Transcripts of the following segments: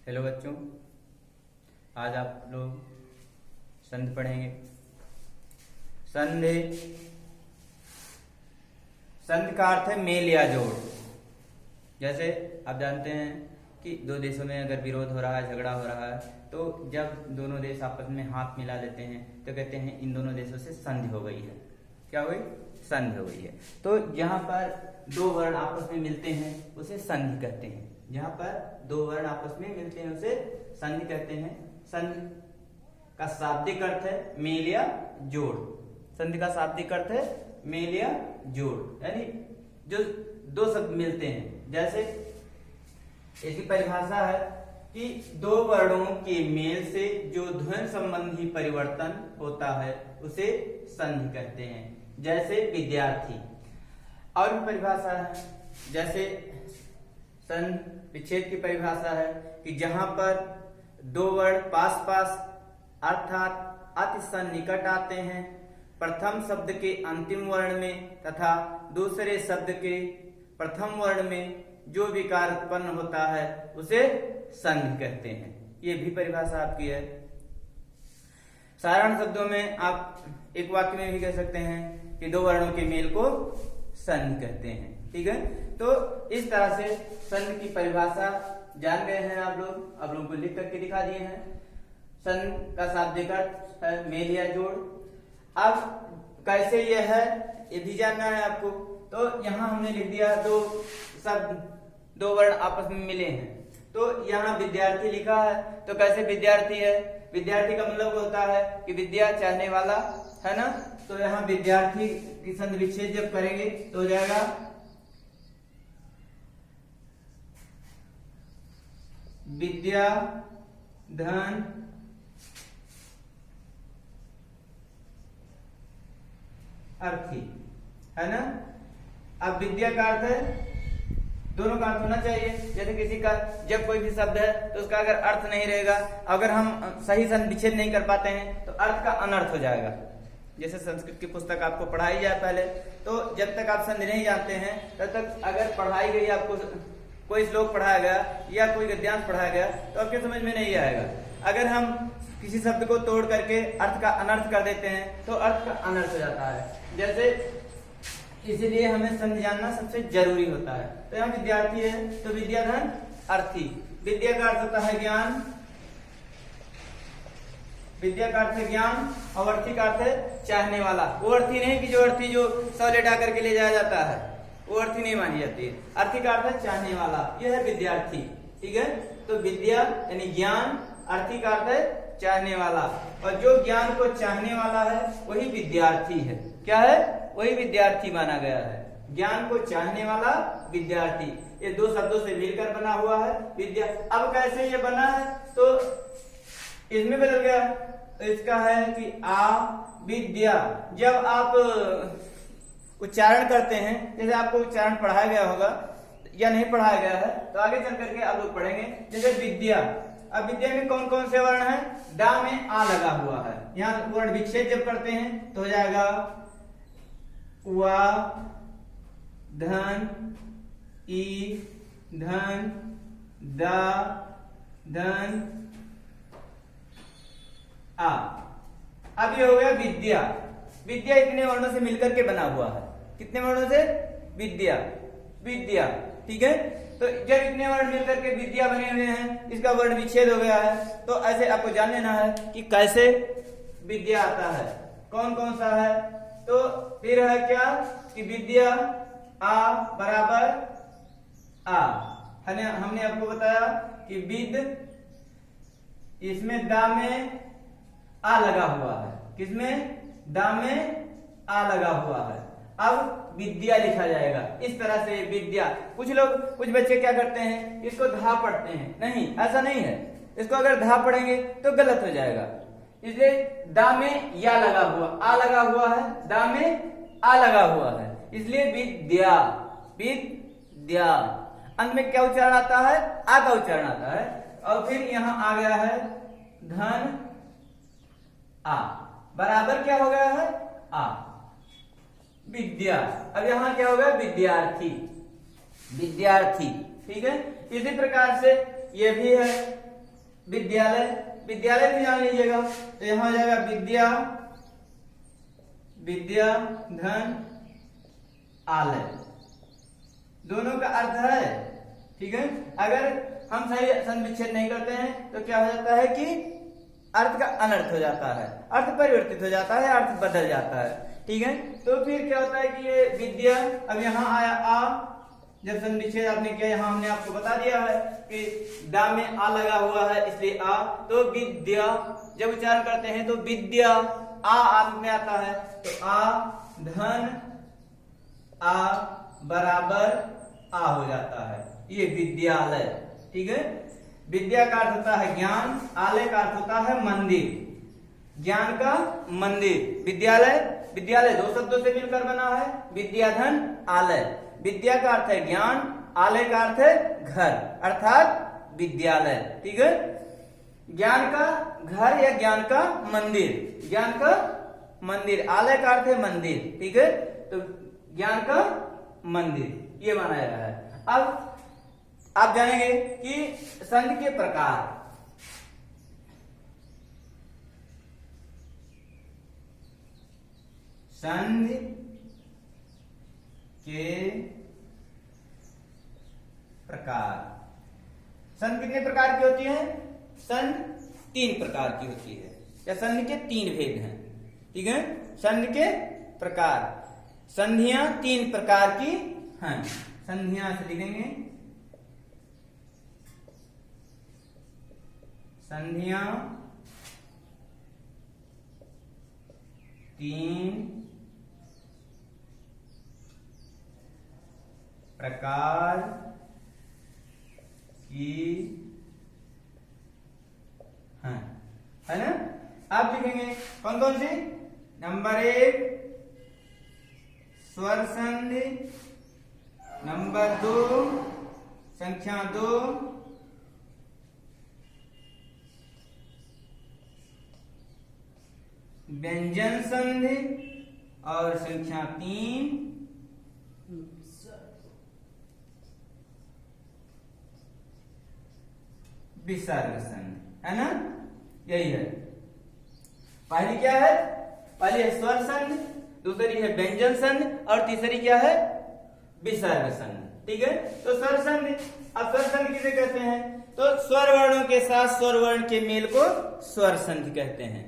Hello बच्चों, आज आप लोग संधि पढ़ेंगे। संधि संधि का अर्थ है मेल या जोड़। जैसे आप जानते हैं कि दो देशों में अगर विरोध हो रहा है, झगड़ा हो रहा है, तो जब दोनों देश आपस में हाथ मिला लेते हैं तो कहते हैं इन दोनों देशों से संधि हो गई है। क्या हुई? संधि हो गई है। तो जहां पर दो वर्ण आपस में मिलते हैं उसे संधि कहते हैं। जहां पर दो वर्ण आपस में मिलते हैं उसे संधि कहते हैं। संधि का शाब्दिक अर्थ है मेल या जोड़। संधि का शाब्दिक अर्थ है मेल या जोड़, यानी जो दो शब्द मिलते हैं। जैसे इसकी परिभाषा है कि दो वर्णों के मेल से जो ध्वनि संबंधी परिवर्तन होता है उसे संधि कहते हैं। जैसे विद्यार्थी। और भी परिभाषा है, जैसे संधि विच्छेद की परिभाषा है कि जहां पर दो वर्ण पास पास अर्थात अति सन्निकट आते हैं, प्रथम शब्द के अंतिम वर्ण में तथा दूसरे शब्द के प्रथम वर्ण में जो विकार उत्पन्न होता है उसे संधि कहते हैं। ये भी परिभाषा आपकी है। साधारण शब्दों में आप एक वाक्य में भी कह सकते हैं कि दो वर्णों के मेल को संधि कहते हैं। ठीक है, तो इस तरह से संधि की परिभाषा जान गए हैं आप लोगों को लिख करके दिखा दिए हैं। संधि का शाब्दिक अर्थ है मेल या जोड़। अब कैसे यह है ये भी जानना है आपको। तो यहाँ हमने लिख दिया दो शब्द, दो वर्ण आपस में मिले हैं। तो यहाँ विद्यार्थी लिखा है, तो कैसे विद्यार्थी है? विद्यार्थी का मतलब होता है कि विद्या चाहने वाला, है ना। तो यहाँ विद्यार्थी की संधि विच्छेद जब करेंगे तो हो जाएगा विद्या धन अर्थी, है ना। अब विद्या का अर्थ है, दोनों का अर्थ होना चाहिए। जैसे किसी का जब कोई भी शब्द है तो उसका अगर अर्थ नहीं रहेगा, अगर हम सही संधि विच्छेद नहीं कर पाते हैं तो अर्थ का अनर्थ हो जाएगा। जैसे संस्कृत की पुस्तक आपको पढ़ाई जाए पहले, तो जब तक आप संधि नहीं जानते हैं तब तक अगर पढ़ाई गई, आपको कोई श्लोक पढ़ाया गया या कोई गद्यांश पढ़ाया गया तो आपके समझ में नहीं आएगा। अगर हम किसी शब्द को तोड़ करके अर्थ का अनर्थ कर देते हैं तो अर्थ का अनर्थ हो जाता है। जैसे इसलिए हमें संधि जानना सबसे जरूरी होता है। तो यहाँ विद्यार्थी है तो विद्या धन अर्थी। विद्या का अर्थ होता है ज्ञान, विद्या का अर्थ है ज्ञान, और अर्थी का अर्थ है चाहने वाला। वो अर्थी नहीं कि जो अर्थी जो सौ लेटा करके ले जाया जाता है, वो अर्थी नहीं मानी जाती है। अर्थी का अर्थ है चाहने वाला, यह है विद्यार्थी। ठीक है, तो विद्या यानी ज्ञान, अर्थी का अर्थ है चाहने वाला, और जो ज्ञान को चाहने वाला है वही विद्यार्थी है। क्या है? वही विद्यार्थी माना गया है। ज्ञान को चाहने वाला विद्यार्थी, ये दो शब्दों से मिलकर बना हुआ है विद्या। अब कैसे ये बना है तो इसमें बदल गया। तो इसका है कि आ विद्या। जब आप उच्चारण करते हैं, जैसे आपको उच्चारण पढ़ाया गया होगा या नहीं पढ़ाया गया है तो आगे चल करके आप लोग पढ़ेंगे। जैसे विद्या, अब विद्या में कौन कौन से वर्ण हैं? डा में आ लगा हुआ है। यहाँ वर्ण विच्छेद जब करते हैं तो हो जाएगा वा धन ई धन दा धन आ। अब ये हो गया विद्या। विद्या इतने वर्णों से मिलकर के बना हुआ है। कितने वर्णों से? विद्या, विद्या। ठीक है, तो जब इतने वर्ण मिलकर के विद्या बने हुए हैं, इसका वर्ण विच्छेद हो गया है, तो ऐसे आपको जान लेना है कि कैसे विद्या आता है, कौन कौन सा है। तो फिर है क्या कि विद्या आ बराबर आ, हमने आपको बताया कि विद, इसमें दा में आ लगा हुआ है। किसमें? दा में आ लगा हुआ है। अब विद्या लिखा जाएगा इस तरह से, विद्या। कुछ बच्चे क्या करते हैं, इसको धा पढ़ते हैं। नहीं, ऐसा नहीं है। इसको अगर धा पढ़ेंगे तो गलत हो जाएगा। इसलिए दा में या लगा हुआ, आ लगा हुआ है, दा में आ लगा हुआ है, इसलिए विद्या, विद्या। अंत में क्या उच्चारण आता है? आ का उच्चारण आता है। और फिर यहां आ गया है धन आ, बराबर क्या हो गया है? आ, विद्या। अब यहां क्या हो गया? विद्यार्थी, विद्यार्थी। ठीक है, इसी प्रकार से ये भी है विद्यालय, विद्यालय भी जान लीजिएगा, तो यहां हो जाएगा विद्या, विद्या धन आलय, दोनों का अर्थ है। ठीक है, अगर हम सही संधि विच्छेद नहीं करते हैं तो क्या हो जाता है कि अर्थ का अनर्थ हो जाता है, अर्थ परिवर्तित हो जाता है, अर्थ बदल जाता है। ठीक है, तो फिर क्या होता है कि ये विद्या, अब यहाँ आया आ, जब संधि विच्छेद आपने किया, यहाँ हमने आपको बता दिया है कि दा में आ लगा हुआ है इसलिए आ, तो विद्या जब उच्चारण करते हैं तो विद्या आ अंत में आता है, तो आ धन आ बराबर आ हो जाता है, ये विद्यालय। ठीक है, विद्या का अर्थ होता है ज्ञान, आलय का अर्थ होता है मंदिर, ज्ञान का मंदिर। विद्यालय, विद्यालय दो शब्दों से मिलकर बना है, विद्याधन आलय। विद्या का अर्थ है ज्ञान, आलय का अर्थ है घर, अर्थात विद्यालय। ठीक है, ज्ञान का घर या ज्ञान का मंदिर, ज्ञान का मंदिर, आलय का अर्थ है मंदिर। ठीक है, तो ज्ञान का मंदिर ये माना जा रहा है। अब आप जानेंगे कि संधि के प्रकार, संधि के प्रकार, संधि कितने प्रकार की होती है? संधि 3 प्रकार की होती है, या संधि के 3 भेद हैं। ठीक है, संधि के प्रकार, संधियां 3 प्रकार की हैं। संधियां से लिखेंगे, संधियां 3 प्रकार की हैं, है ना? आप लिखेंगे कौन कौन सी? नंबर 1 स्वर संधि, नंबर 2 संख्या 2 व्यंजन संधि, और संख्या 3 विसर्ग संधि, है ना? यही है। पहली क्या है? पहली है स्वर संधि, दूसरी है व्यंजन संधि, और तीसरी क्या है? विसर्ग संधि। ठीक है, तो स्वर संधि, अब स्वर संधि किसे कहते हैं? तो स्वर वर्णों के साथ स्वर वर्ण के मेल को स्वर संधि कहते हैं।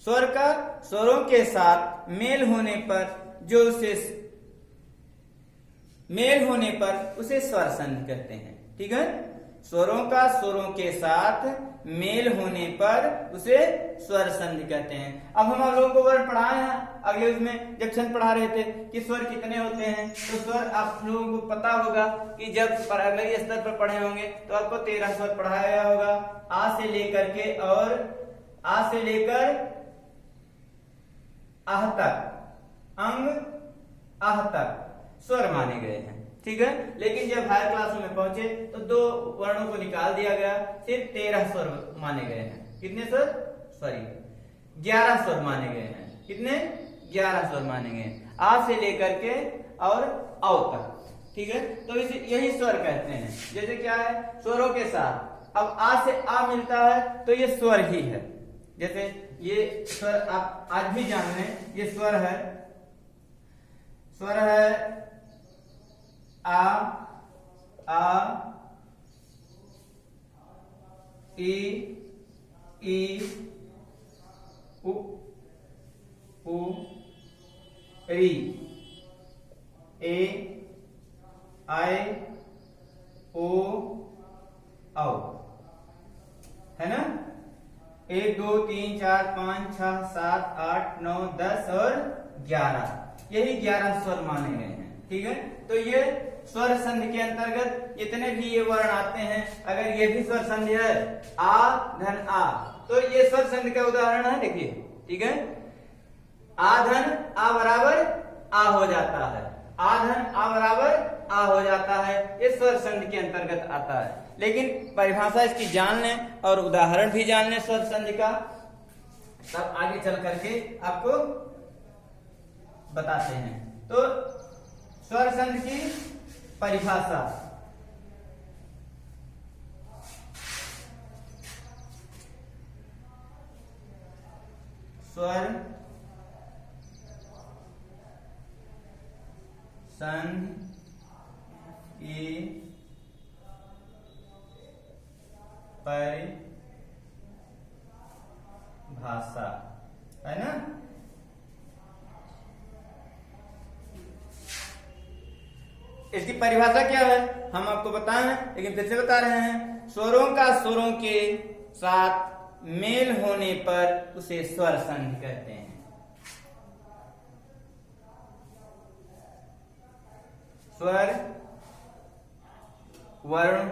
स्वर का स्वरों के साथ मेल होने पर जो उसे मेल होने पर उसे स्वर संधि कहते हैं। ठीक है, स्वरों का स्वरों के साथ मेल होने पर उसे स्वर संधि कहते हैं। अब हम आप लोगों को वर्ण पढ़ाए हैं, अगले उसमें जब छंद पढ़ा रहे थे कि स्वर कितने होते हैं, तो स्वर आप लोगों को पता होगा कि जब प्राइमरी स्तर पर पढ़े होंगे तो आपको 13 स्वर पढ़ाया गया होगा, आ से लेकर के, और आ से लेकर आह तक, अंग आह तक स्वर माने गए हैं। ठीक है, लेकिन जब हायर क्लासों में पहुंचे तो 2 वर्णों को निकाल दिया गया, सिर्फ 13 स्वर माने गए हैं। कितने स्वर? सॉरी 11 स्वर माने गए हैं। कितने? 11 स्वर माने गए हैं, आ से लेकर के और औ तक। ठीक है, तो इसे यही स्वर कहते हैं। जैसे क्या है? स्वरों के साथ, अब आ से आ मिलता है तो ये स्वर ही है। जैसे ये स्वर आप आज भी जान लें, ये स्वर है, स्वर है आ, ई, उ, री, ए, आई, ओ, औ, है ना? 1 2 3 4 5 6 7 8 9 10 और 11, यही 11 स्वर माने गए हैं। ठीक है, तो ये स्वर संधि के अंतर्गत जितने भी ये वर्ण आते हैं, अगर ये भी स्वर संधि है, आ धन आ, तो ये स्वर संधि का उदाहरण है। देखिए, ठीक है, आ धन आ बराबर आ हो जाता है, आ धन आ बराबर आ हो जाता है, ये स्वर संधि के अंतर्गत आता है। लेकिन परिभाषा इसकी जान लें और उदाहरण भी जान लें स्वर संधि का, तब आगे चल करके आपको बताते हैं। तो स्वर संधि की परिभाषा, स्वर संघ की परिभाषा है ना। इसकी परिभाषा क्या है हम आपको बताएं, लेकिन फिर से बता रहे हैं। स्वरों का स्वरों के साथ मेल होने पर उसे स्वर संघ कहते हैं। स्वर वर्ण,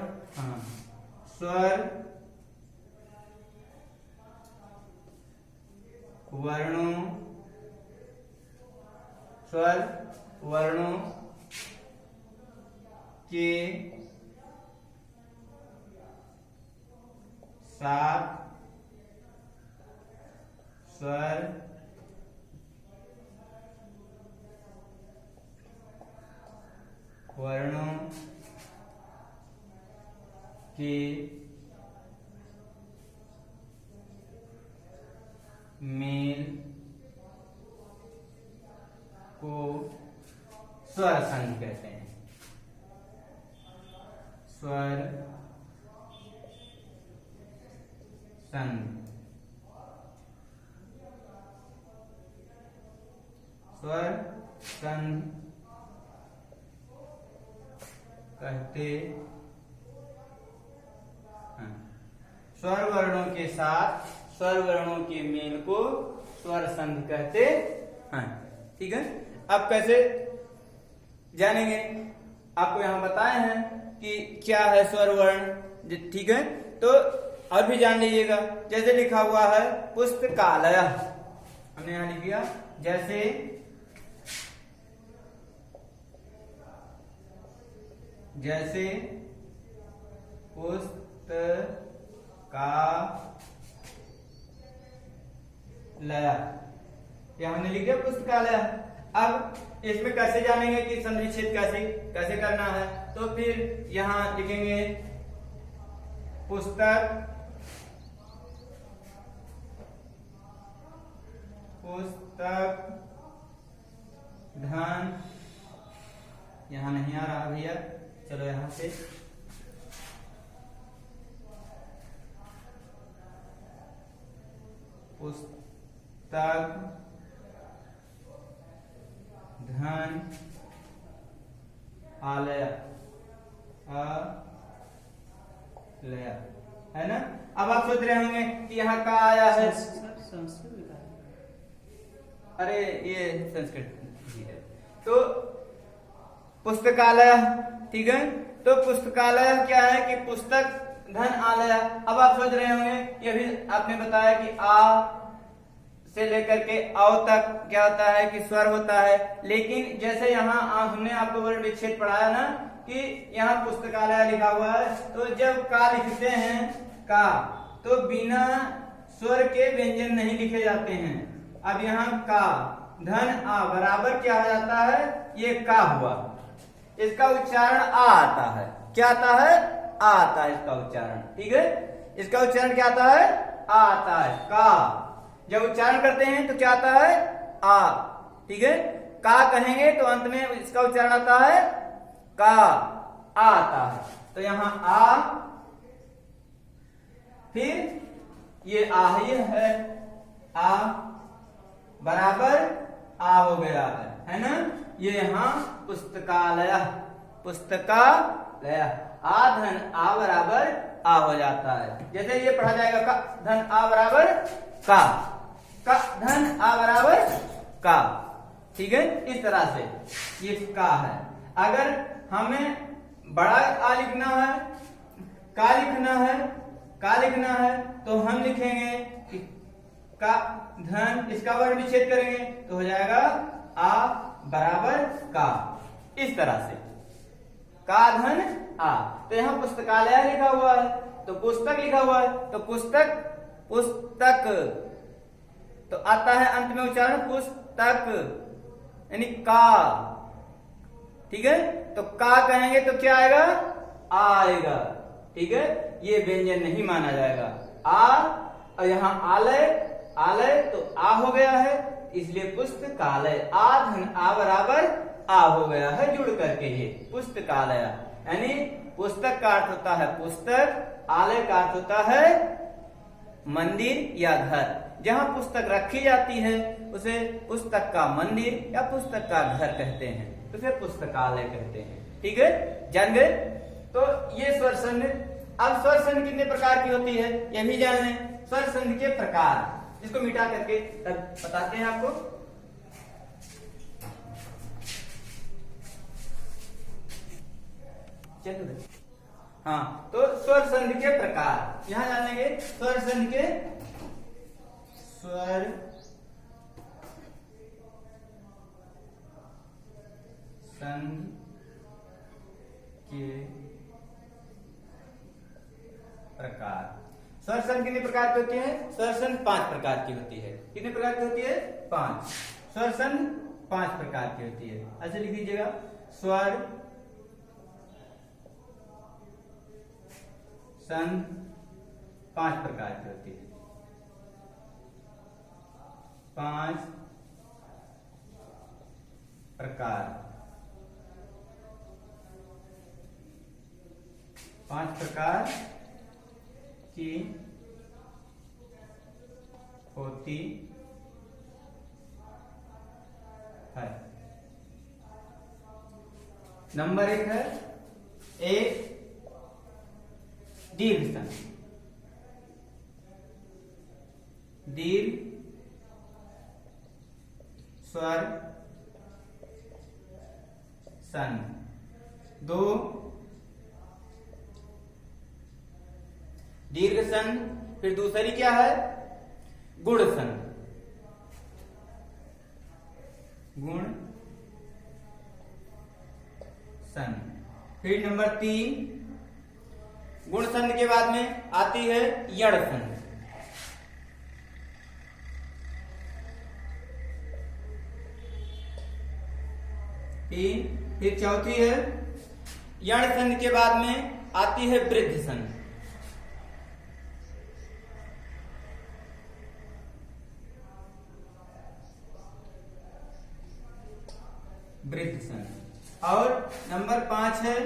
स्वर वर्णों, स्वर वर्णों के साथ स्वर वर्णों के मेल को स्वर संघ कहते हैं। स्वर संघ, स्वर संघ कहते हैं। स्वर वर्णों के साथ स्वर वर्णों के मेल को स्वर संघ कहते हैं। ठीक है, अब कैसे जानेंगे, आपको यहां बताए हैं कि क्या है स्वर वर्ण। ठीक है, तो और भी जान लीजिएगा। जैसे लिखा हुआ है पुस्तकालय, हमने यहां लिख दिया। जैसे जैसे पुस्तकालय, यह हमने लिख दिया पुस्तकालय। अब इसमें कैसे जानेंगे कि संधि छेद कैसे कैसे करना है, तो फिर यहां लिखेंगे पुस्तक, पुस्तक धन, यहां नहीं आ रहा भैया, चलो यहां से पुस्तक धन आलय, आलय है ना। अब आप सोच रहे होंगे कि यहाँ का आया है, अरे ये संस्कृत है। तो पुस्तकालय, ठीक है, तो पुस्तकालय क्या है कि पुस्तक धन आलय। अब आप सोच रहे होंगे, ये भी आपने बताया कि आ से लेकर के औ तक क्या होता है कि स्वर होता है, लेकिन जैसे यहाँ हमने आपको वर्ण विच्छेद पढ़ाया ना कि यहाँ पुस्तकालय लिखा हुआ है, तो जब का लिखते हैं का, तो बिना स्वर के व्यंजन नहीं लिखे जाते हैं। अब यहाँ का धन आ बराबर क्या हो जाता है, ये का हुआ, इसका उच्चारण आ आता है। क्या आता है, आ आता है इसका उच्चारण। ठीक है, इसका उच्चारण क्या आता है, आ आता है। का जब उच्चारण करते हैं तो क्या आता है, आ। ठीक है, का कहेंगे तो अंत में इसका उच्चारण आता है का, आ आता है। तो यहां आ, फिर ये आ ही है, आ बराबर आ हो गया है ना। ये यहां पुस्तकालय, पुस्तकालय, आ धन आ बराबर आ हो जाता है। जैसे ये पढ़ा जाएगा का धन आ बराबर का धन आ बराबर का। ठीक है, इस तरह से ये का है। अगर हमें बड़ा आ लिखना है, का लिखना है, का लिखना है, तो हम लिखेंगे कि का धन, इसका वर्ण विच्छेद करेंगे तो हो जाएगा आ बराबर का। इस तरह से का धन आ। तो यहाँ पुस्तकालय लिखा हुआ है, तो पुस्तक लिखा हुआ है, तो पुस्तक, पुस्तक तो आता है अंत में उच्चारण पुस्तक, यानी का। ठीक है, तो का कहेंगे तो क्या आएगा, आ आएगा। ठीक है, ये व्यंजन नहीं माना जाएगा। आ और यहाँ आलय, आलय तो आ हो गया है, इसलिए पुस्तकालय। आ धन आ बराबर आ हो गया है जुड़ करके, ये पुस्तकालय। यानी पुस्तक का अर्थ होता है पुस्तक, आलय का अर्थ होता है मंदिर या घर। जहां पुस्तक रखी जाती है उसे पुस्तक का मंदिर या पुस्तक का घर कहते हैं, उसे पुस्तकालय कहते हैं। ठीक है, जान गए? तो ये स्वर संधि। अब स्वर संधि कितने प्रकार की होती है यह भी जान लें। स्वर संधि के प्रकार, इसको मिटा करके तब बताते हैं आपको। चलो, हाँ, तो स्वर संधि के प्रकार यहां जानेंगे। स्वर संधि के स्वर संधि के प्रकार। स्वर संधि कितने प्रकार की होती है? स्वर संधि 5 प्रकार की होती है। कितने प्रकार की होती है? 5। स्वर संधि 5 प्रकार की होती है। ऐसे लिख दीजिएगा, स्वर संधि 5 प्रकार की होती है। 5 प्रकार, 5 प्रकार की होती है। नंबर 1 है एक दीर्घ संधि। दीर्घ स्वर संधि। 2 दीर्घ संधि। फिर दूसरी क्या है? गुण संधि। गुण संधि। फिर नंबर 3 गुण संधि के बाद में आती है यण संधि। फिर चौथी है यण संधि के बाद में आती है वृद्ध संधि। वृद्ध संधि। और नंबर 5 है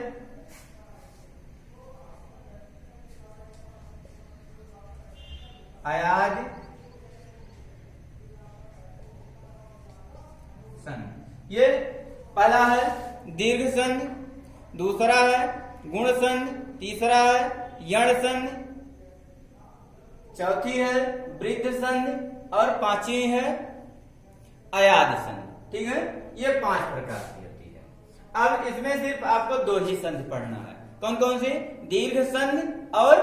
अयाज संधि। ये पहला है दीर्घ संधि, दूसरा है गुण संधि, तीसरा है यण संधि, चौथी है वृद्ध संधि और पांचवी है अयाद संधि। ठीक है, ये 5 प्रकार की होती है। अब इसमें सिर्फ आपको 2 ही संधि पढ़ना है। कौन कौन सी? दीर्घ संधि और,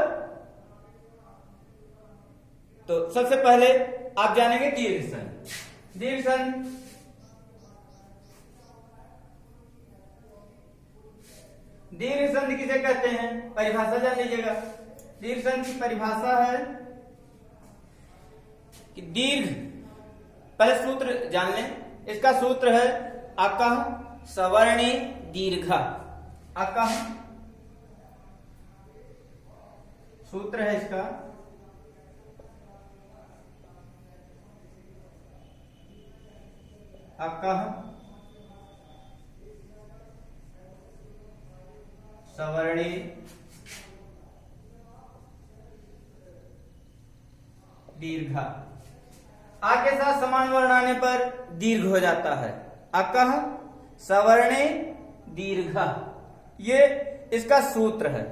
तो सबसे पहले आप जानेंगे दीर्घ संधि। दीर्घ संधि दीर्घ संधि किसे कहते हैं? परिभाषा जान लीजिएगा। दीर्घ संधि की परिभाषा है कि दीर्घ, पहले सूत्र जान लें। इसका सूत्र है अकः सवर्णे दीर्घ। अकः सूत्र है इसका, अकः सवर्णे दीर्घ। आ के साथ समान वर्ण आने पर दीर्घ हो जाता है। अकः सवर्णे दीर्घ, ये इसका सूत्र है।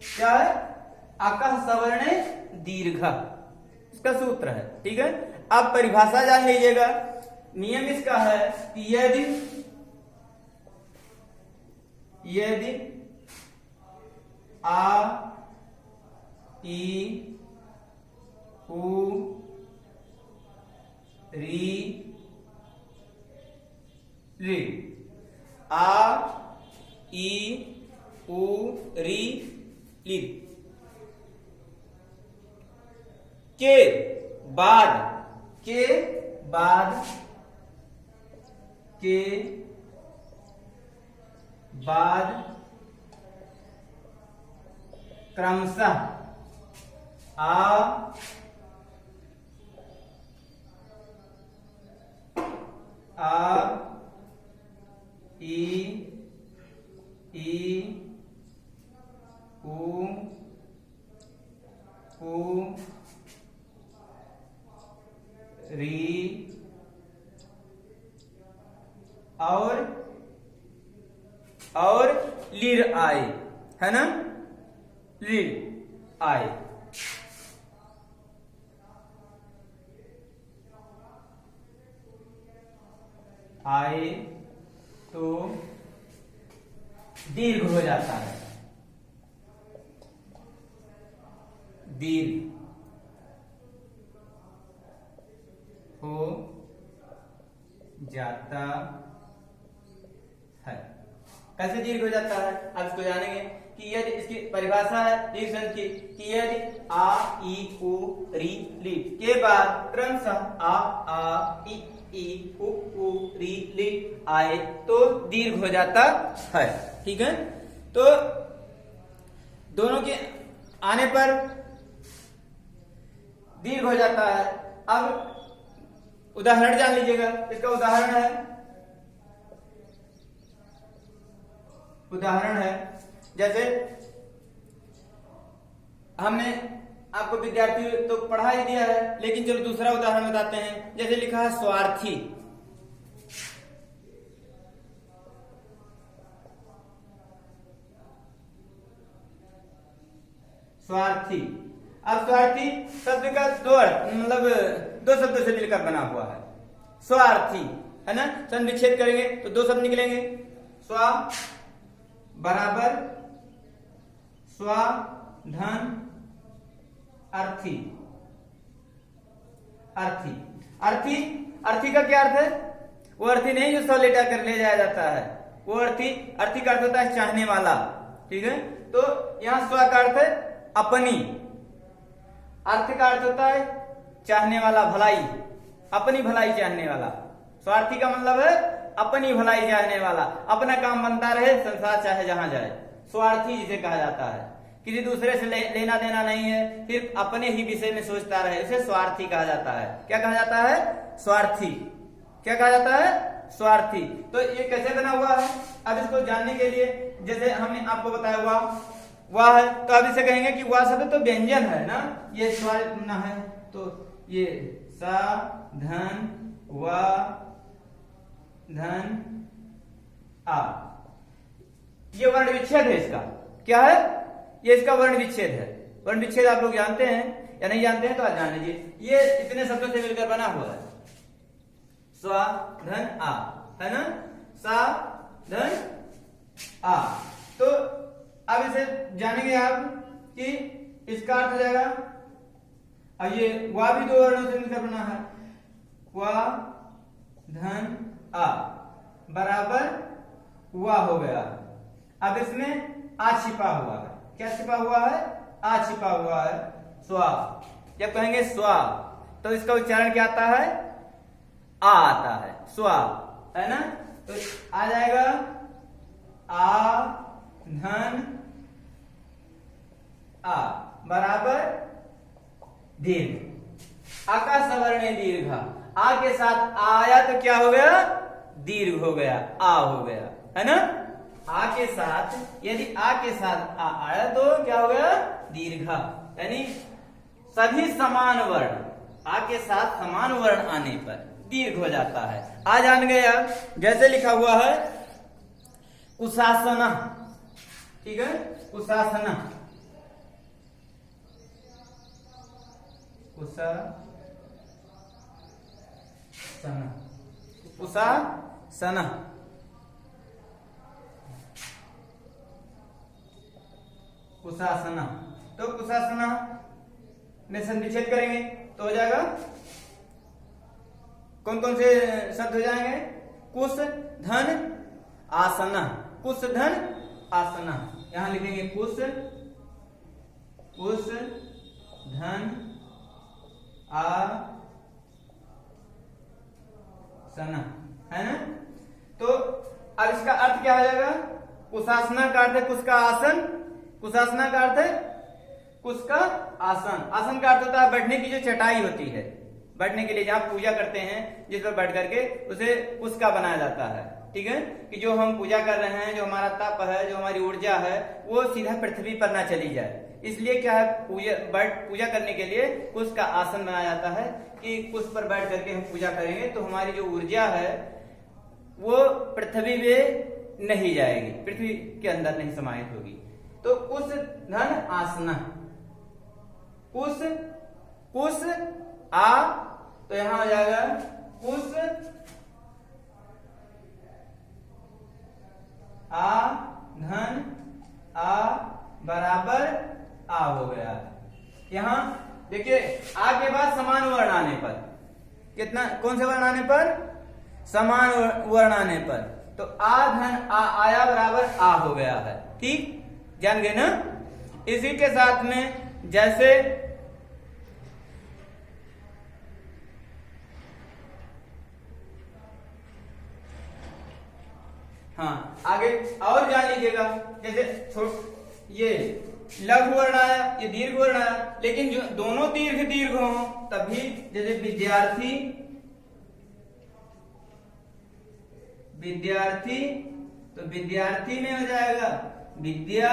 क्या है? अकः सवर्णे दीर्घ, इसका सूत्र है। ठीक है, अब परिभाषा जान लीजिएगा। नियम इसका है कि यदि आ ई उ री री, आ ई उ री ली के बाद क्रमशः आ कु री और लीर आए, है ना, लीर आए। आए तो दीर्घ हो जाता है, दीर्घ हो जाता है। कैसे दीर्घ हो जाता है, अब इसको जानेंगे कि यदि इसकी परिभाषा है दीर्घ संधि की कि यदि आ ई उ री ली के बाद क्रमशः आ ई उ री ली आए तो दीर्घ हो जाता है। ठीक है, तो दोनों के आने पर दीर्घ हो जाता है। अब उदाहरण जान लीजिएगा, इसका उदाहरण है जैसे हमने आपको विद्यार्थी तो पढ़ा ही दिया है, लेकिन चलो दूसरा उदाहरण बताते हैं। जैसे लिखा है स्वार्थी, स्वार्थी। अब स्वार्थी शब्द का दो अर्थ, मतलब दो शब्दों से मिलकर बना हुआ है स्वार्थी, है ना। संविच्छेद करेंगे तो दो शब्द निकलेंगे, स्वा बराबर स्वा धन अर्थी। अर्थी अर्थी अर्थी का क्या अर्थ है, वो अर्थी नहीं जो सौ लेटा कर ले जाया जाता है, वो अर्थी का अर्थ होता है चाहने वाला। ठीक है, तो यहां स्व का अर्थ है अपनी, अर्थ का अर्थ होता है चाहने वाला, भलाई, अपनी भलाई चाहने वाला। स्वार्थी का मतलब है अपनी भलाई चाहने वाला, अपना काम बनता रहे, संसार चाहे जहां जाए, स्वार्थी जिसे कहा जाता है। किसी दूसरे से लेना देना नहीं है, सिर्फ अपने ही विषय में सोचता रहे, उसे स्वार्थी कहा जाता है। क्या कहा जाता है, स्वार्थी। क्या कहा जाता है, स्वार्थी। तो ये कैसे बना हुआ है, अब इसको जानने के लिए जैसे हमने आपको बताया वाह है, तो अब इसे कहेंगे कि वाह शब्द तो व्यंजन है ना, ये स्वर ना है, तो ये सा धन वा धन आ, ये वर्ण विच्छेद है। इसका क्या है, ये इसका वर्ण विच्छेद है। वर्ण विच्छेद आप लोग जानते हैं या नहीं जानते हैं तो आज जान लीजिए। ये इतने शब्दों से मिलकर बना हुआ है, स्वा धन आ, है ना, सा धन आ। तो अब इसे जानेंगे आप कि इसका अर्थ हो जाएगा, अब ये वा भी दो वर्णों से मिलकर बना है, वा धन आ बराबर वा हो गया। अब इसमें आ छिपा हुआ है, क्या छिपा हुआ है, आ छिपा हुआ है, स्वा। जब कहेंगे स्वा तो इसका उच्चारण क्या आता है, आ आता है, स्वा, है ना। तो आ जाएगा आ धन आ बराबर दीर्घ। आका सवर्णे दीर्घ, आ के साथ आया तो क्या हो गया, दीर्घ हो गया, आ हो गया, है ना। आ के साथ, यदि आ के साथ आ आया तो क्या हो गया, दीर्घ। यानी सभी समान वर्ण, आ के साथ समान वर्ण आने पर दीर्घ हो जाता है। आ जान गए आप, जैसे लिखा हुआ है कुशासन, ठीक है, कुशासन, कुशासन, कुशासन। तो कुशासन में संविच्छेद करेंगे तो हो जाएगा, कौन कौन से शब्द हो जाएंगे, कुश धन आसन, कुश धन आसन। यहां लिखेंगे कुश धन आसन, है ना। तो अब इसका अर्थ क्या हो जाएगा, कुशासना का अर्थ है कुश का आसन, कुशासना का अर्थ है कुश का आसन। आसन का अर्थ होता है बैठने की जो चटाई होती है, बैठने के लिए जहां पूजा करते हैं, जिस पर बैठ करके उसे कुश का बनाया जाता है, ठीक है, कि जो हम पूजा कर रहे हैं, जो हमारा तप है, जो हमारी ऊर्जा है, वो सीधा पृथ्वी पर ना चली जाए। इसलिए क्या है, पूजा करने के लिए कुश का आसन बनाया जाता है कि कुश पर बैठ करके हम पूजा करेंगे तो हमारी जो ऊर्जा है वो पृथ्वी में नहीं जाएगी, पृथ्वी के अंदर नहीं समाहित होगी। तो कुश धन आसना, कुश आ, तो यहां हो जाएगा कुश आ धन आ बराबर आ हो गया। यहां देखिए आ के बाद समान वर्ण आने पर कितना, कौन से वर्ण आने पर, समान वर्ण आने पर, तो आ धन आ आया बराबर आ हो गया है। ठीक, जान गए ना। इसी के साथ में जैसे हाँ आगे और जान लीजिएगा, जैसे ये लघु वर्ण आया, ये दीर्घ वर्ण आया, लेकिन जो दोनों दीर्घ हो तभी, जैसे विद्यार्थी, तो विद्यार्थी में हो जाएगा विद्या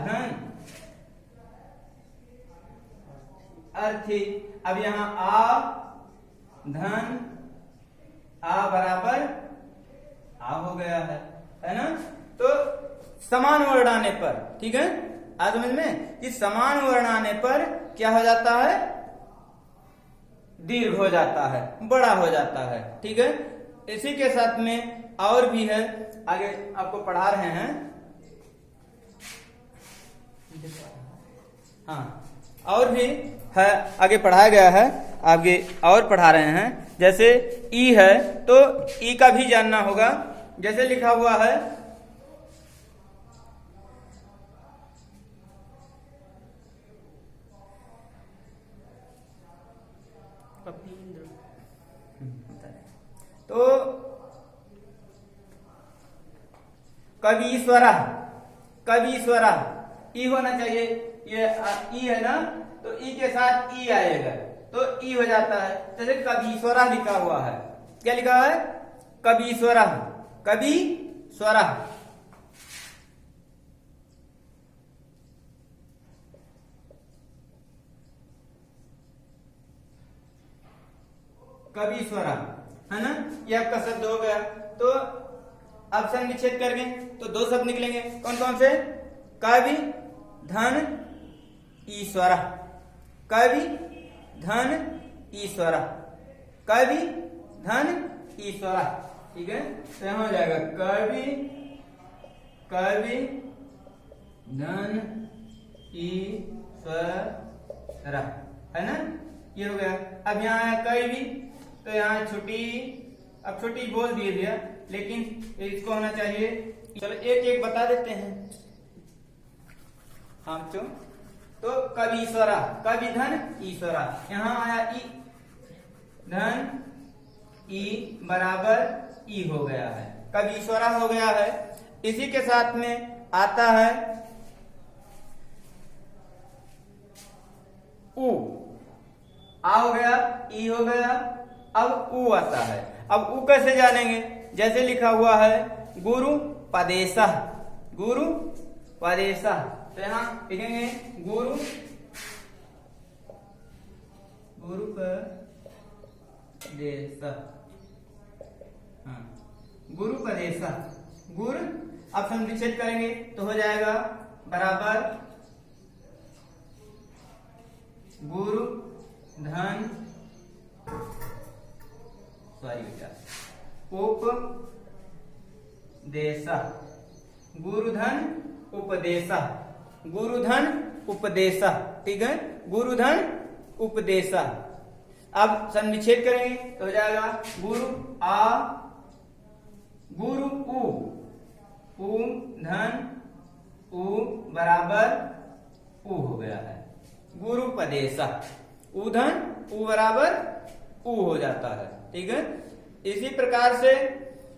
धन अर्थी। अब यहां आ धन आ बराबर आ हो गया है ना। तो समान वर्ण आने पर, ठीक है, आज समझ में कि समान वर्ण आने पर क्या हो जाता है, दीर्घ हो जाता है, बड़ा हो जाता है। ठीक है, इसी के साथ में और भी है, आगे आपको पढ़ा रहे हैं। हाँ और भी है, आगे पढ़ाया गया है, आगे और पढ़ा रहे हैं। जैसे ई है तो ई का भी जानना होगा। जैसे लिखा हुआ है तो कवीश्वरा ई होना चाहिए, ये ई है ना, तो ई के साथ ई आएगा तो ई हो जाता है। जैसे कवीश्वरा लिखा हुआ है, क्या लिखा है, कवीश्वरा, कवीश्वरा। कवीश्वरा है ना, ये आपका शब्द हो गया। तो अब संग विच्छेद करके तो दो शब्द निकलेंगे, कौन कौन से, कवि धन ईश्वरा, कवि धन ईश्वरा, कवि धन ईश्वरा। ठीक है, तो यहां हो जाएगा कवि धन ईश्वरा, है ना, ये हो गया। अब यहाँ है कवि, तो यहाँ छोटी, अब छोटी बोल दिए दिया, लेकिन इसको होना चाहिए, चलो एक एक बता देते हैं हम तो कवीश्वरा, कवि धन ईश्वरा, यहां आया ई धन ई बराबर ई हो गया है, कवीश्वरा हो गया है। इसी के साथ में आता है उ, आ हो गया, ई हो गया, अब उ आता है। अब उ कैसे जानेंगे, जैसे लिखा हुआ है गुरु पदेशः, गुरु पदेशः, तो यहां लिखेंगे गुरु पदेशः, हाँ गुरु पदेशः, गुरु। अब हम विच्छेद करेंगे तो हो जाएगा बराबर गुरु धन, सॉरी बेटा, उपदेशः, गुरुधन उपदेशः, गुरुधन उपदेशः। ठीक है, गुरुधन उपदेशः। अब संविच्छेद करेंगे तो हो जाएगा गुरु आ, गुरु उ धन उ बराबर उ हो गया है, गुरुपदेशः, उ धन उ बराबर उ हो जाता है। ठीक है, इसी प्रकार से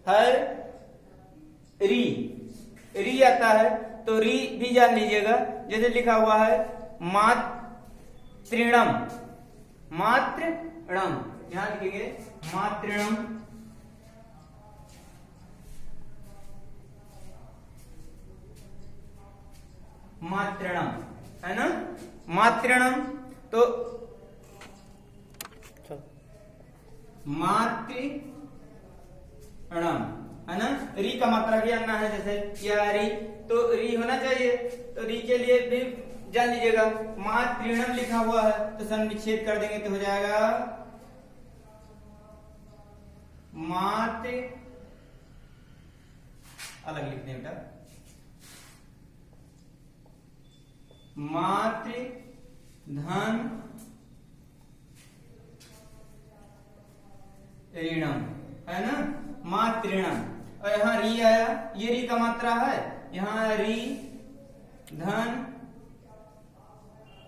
है री आता है, तो री भी जान लीजिएगा। जैसे लिखा हुआ है मातृणम, यहाँ लिखेंगे मातृणम, मातृणम, है ना, मातृणम। तो मातृणम, है ना, री का मात्रा भी आना है, जैसे यह री, तो री होना चाहिए, तो री के लिए भी जान लीजिएगा। मातृणम लिखा हुआ है तो संविच्छेद कर देंगे तो हो जाएगा मातृ, अलग लिखते हैं बेटा, मातृ धन ऋणम, है ना, मातृणम। और यहाँ री आया, ये री का मात्रा है, यहाँ री धन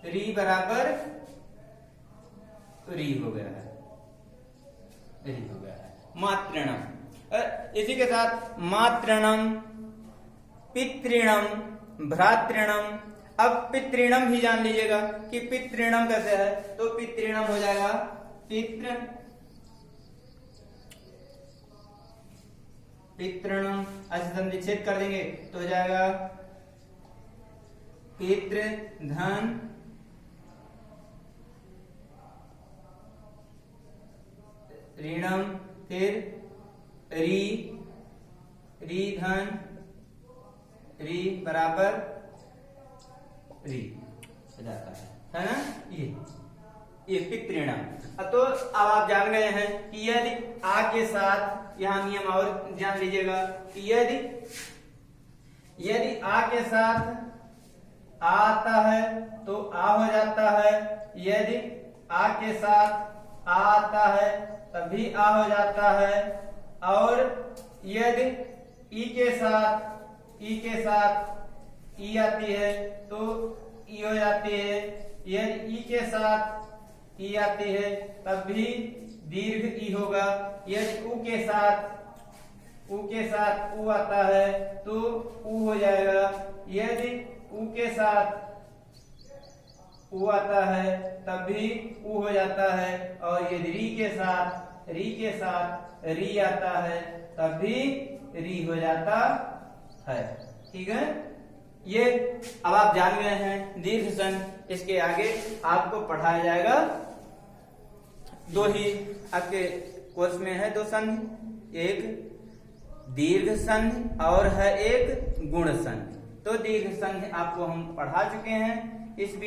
री बराबर री हो गया है, री हो गया है, मातृणम। इसी के साथ मातृणम, पितृणम, भ्रातृणम। अब पितृणम भी जान लीजिएगा कि पितृणम कैसे है, तो पितृणम हो जाएगा पितृ, पितृणम ऐसे संविच्छेद कर देंगे तो हो जाएगा पितृ धन ऋणम, फिर री, री धन री बराबर री हो जाता है ना, ये पितृणम। तो अब आप जान गए हैं कि यदि आ के साथ, यहाँ नियम और जान लीजिएगा कि यदि आ के साथ आता है तो आ हो जाता है, यदि आ के साथ आ आता है तभी आ हो जाता है, और यदि ई के साथ ई आती है तो ई हो जाती है, यदि ई के साथ ई आती है तब भी दीर्घ ई होगा, यदि ऊ के साथ ऊ आता है तो ऊ हो जाएगा, यदि ऊ के साथ ऊ आता है तब भी ऊ हो जाता है, और यदि री के साथ री आता है तब भी री हो जाता है। ठीक है, ये अब आप जान गए हैं दीर्घ संधि। इसके आगे आपको पढ़ाया जाएगा, दो ही आपके कोर्स में है, दो संधि, एक दीर्घ संधि और है एक गुण संधि। तो दीर्घ संधि आपको हम पढ़ा चुके हैं। इस